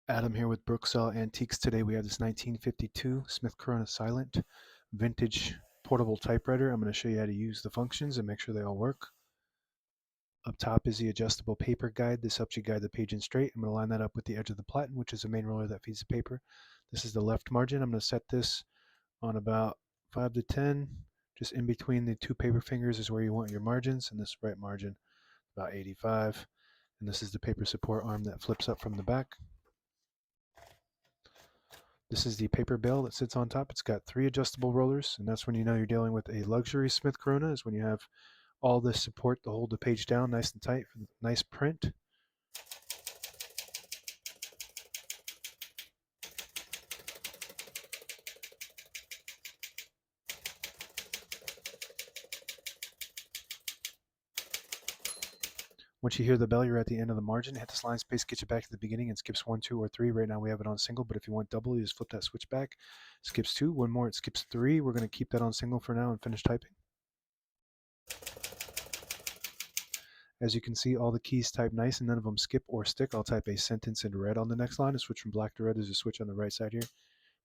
Adam here with Brooksaw Antiques. Today we have this 1952 Smith Corona Silent vintage portable typewriter. I'm going to show you how to use the functions and make sure they all work. Up top is the adjustable paper guide. This helps you guide the page in straight. I'm going to line that up with the edge of the platen, which is the main roller that feeds the paper. This is the left margin. I'm going to set this on about 5 to 10. Just in between the two paper fingers is where you want your margins, and this right margin about 85. And this is the paper support arm that flips up from the back. This is the paper bale that sits on top. It's got 3 adjustable rollers, and that's when you know you're dealing with a luxury Smith Corona, is when you have all this support to hold the page down nice and tight for nice print. Once you hear the bell, you're at the end of the margin. Hit this line space, get you back to the beginning, and skips 1, 2, or 3. Right now we have it on single, but if you want double, you just flip that switch back. Skips 2, one more, it skips 3. We're going to keep that on single for now and finish typing. As you can see, all the keys type nice and none of them skip or stick. I'll type a sentence in red on the next line. A switch from black to red. There's a switch on the right side here.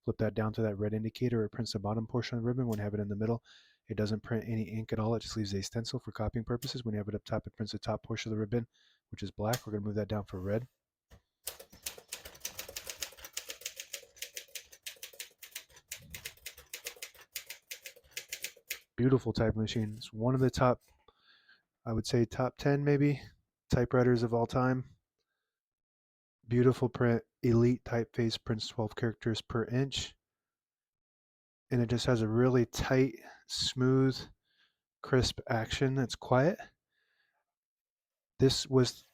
Flip that down to that red indicator. It prints the bottom portion of the ribbon. When you have it in the middle, it doesn't print any ink at all. It just leaves a stencil for copying purposes. When you have it up top, it prints the top portion of the ribbon, which is black. We're going to move that down for red. Beautiful typing machine. It's one of the top, I would say top 10 maybe, typewriters of all time. Beautiful print, elite typeface, prints 12 characters per inch. And it just has a really tight, smooth, crisp action that's quiet. This was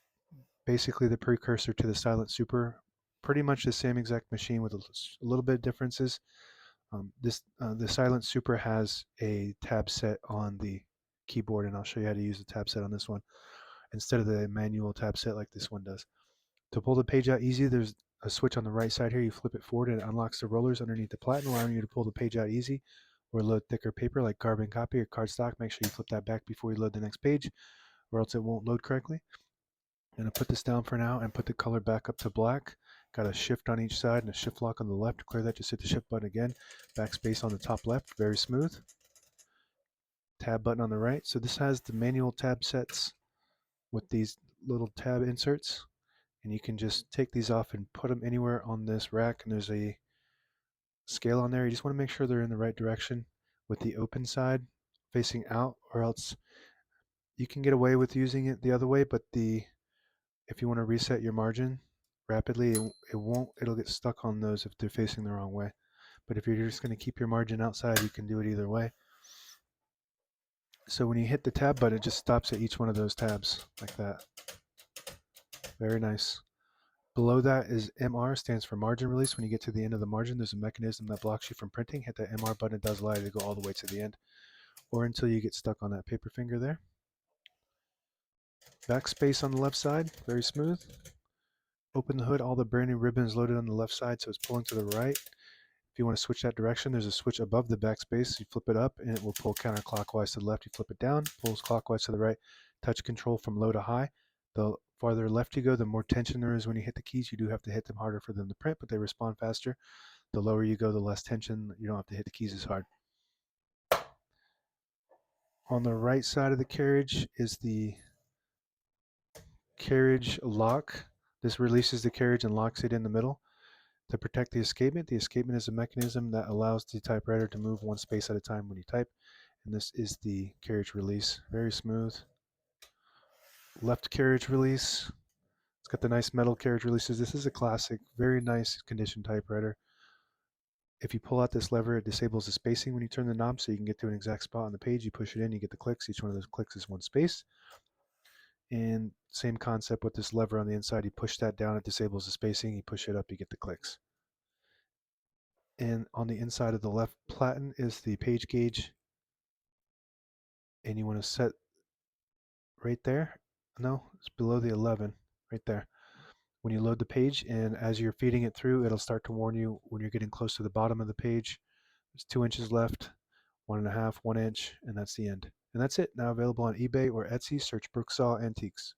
basically the precursor to the Silent Super. Pretty much the same exact machine with a little bit of differences. The Silent Super has a tab set on the keyboard, and I'll show you how to use the tab set on this one instead of the manual tab set like this one does. To pull the page out easy, there's a switch on the right side here. You flip it forward and it unlocks the rollers underneath the platen, allowing you to pull the page out easy or load thicker paper like carbon copy or cardstock. Make sure you flip that back before you load the next page, or else it won't load correctly. I'm going to put this down for now and put the color back up to black. Got a shift on each side and a shift lock on the left. To clear that, just hit the shift button again. Backspace on the top left, very smooth. Tab button on the right. So this has the manual tab sets with these little tab inserts. And you can just take these off and put them anywhere on this rack. And there's a scale on there. You just want to make sure they're in the right direction with the open side facing out, or else you can get away with using it the other way, but if you want to reset your margin rapidly, it'll get stuck on those if they're facing the wrong way. But if you're just going to keep your margin outside, you can do it either way. So when you hit the tab button, it just stops at each one of those tabs like that. Very nice. Below that is MR, stands for margin release. When you get to the end of the margin, there's a mechanism that blocks you from printing. Hit that MR button. It does allow you to go all the way to the end, or until you get stuck on that paper finger there. Backspace on the left side, very smooth. Open the hood, all the brand new ribbon is loaded on the left side, so it's pulling to the right. If you want to switch that direction, there's a switch above the backspace. You flip it up and it will pull counterclockwise to the left. You flip it down, pulls clockwise to the right. Touch control from low to high. The farther left you go, the more tension there is when you hit the keys. You do have to hit them harder for them to print, but they respond faster. The lower you go, the less tension. You don't have to hit the keys as hard. On the right side of the carriage is the carriage lock. This releases the carriage and locks it in the middle. To protect the escapement is a mechanism that allows the typewriter to move one space at a time when you type. And this is the carriage release. Very smooth. Left carriage release. It's got the nice metal carriage releases. This is a classic, very nice condition typewriter. If you pull out this lever, it disables the spacing when you turn the knob, so you can get to an exact spot on the page. You push it in, you get the clicks. Each one of those clicks is one space. And same concept with this lever on the inside. You push that down, it disables the spacing. You push it up, you get the clicks. And on the inside of the left platen is the page gauge. And you want to set right there. No, it's below the 11, right there. When you load the page, and as you're feeding it through, it'll start to warn you when you're getting close to the bottom of the page. There's 2 inches left, 1.5, 1 inch, and that's the end. And that's it. Now available on eBay or Etsy. Search Brooksaw Antiques.